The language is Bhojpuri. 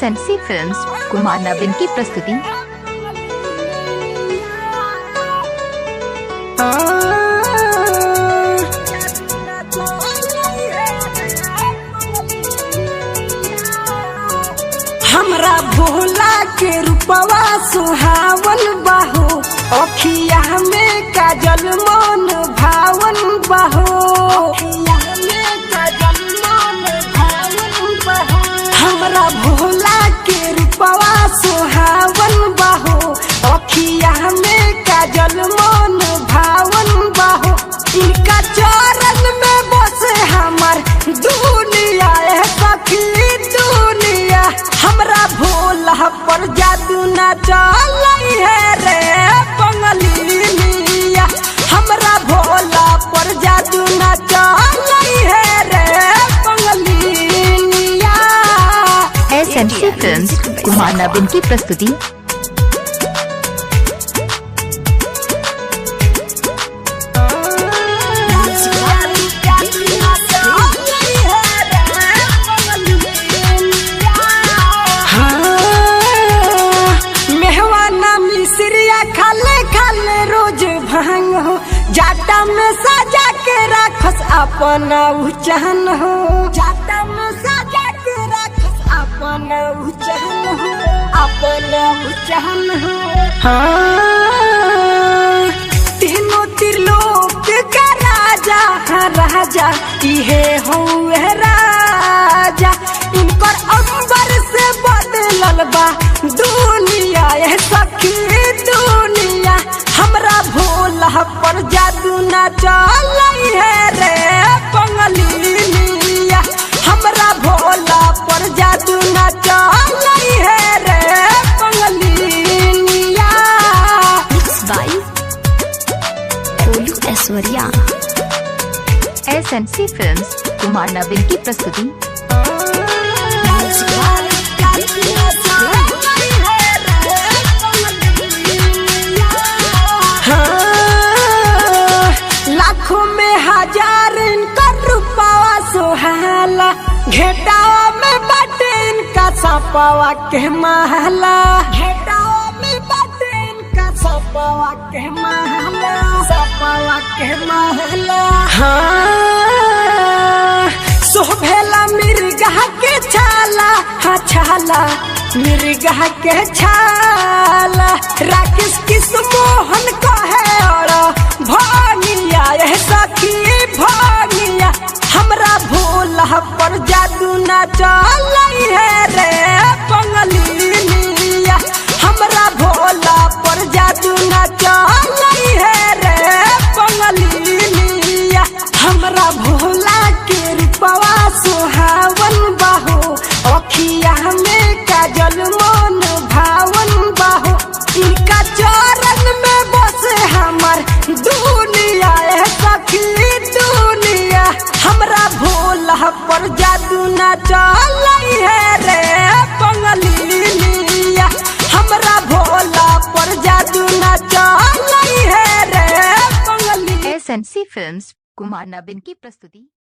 एसएनसी फिल्म्स कुमार नवीन की प्रस्तुति। हमरा भोला के रूपवा सुहावन बाहो, अखिया में काजल मन भावन बाहो। हमरा भोला के रूपवा सुहावन बाहो, अखिया में काजल मन भावन बाहो। इनका चरण में बसे हमार दुनिया है सखी दुनिया। हमरा भोला पर जादू ना चलई है रे पंगलिनिया। हमरा भोला पर जादू ना चलई है रे पंगलिनिया। एसएनसी फिल्म्स कुमार नवीन की प्रस्तुति। रोज भांग हो जाटा में सजा के राखस अपन उचहन हो। जाटा में सजा के राखस अपन उचहन हो, अपन उचहन हो। हाँ तीनों त्रिलोक का राजा हाँ राजा इहे हो राजा। इनकर अंबर से बदलल बा दुनिया ये सखी दुनिया। हमरा भोला पर जादू ना चलई है रे पंगलिनिया। हमरा भोला पर जादू ना चलई है रे पंगलिनिया। बाई बोलू ऐश्वर्या। एसएनसी फिल्म्स कुमार नवीन की प्रस्तुति। लाखों में हजार इनका रूपवा सुहाला, घेटावा में बाटे इनका सपावा के महला। घेटावा में बाटे इनका सपावा के महला, सपावा के महला। हाँ शोभेला मिर्गा के छाला, हाँ छाला मिर्गा के छाला। राकेश किस मोहन का है और भानिया यह सखी भानिया। हमरा भोला पर जादू ना चलई है रे पंगलिनिया। हमरा भोला पर जादू ना चलई है रे पंगलिनिया। हमरा भोला के रूपवा सुहावन बाहो, अखिया में काजल मन भावन बाहो। इनका चरण में बसे हमार दुनिया है सखी दुनिया। हमरा भोला पर जादू ना चलई है रे पंगलिनिया। हमरा भोला पर जादू ना चलई है रे पंगलिनिया। एसएनसी फिल्म्स कुमार नवीन की प्रस्तुति।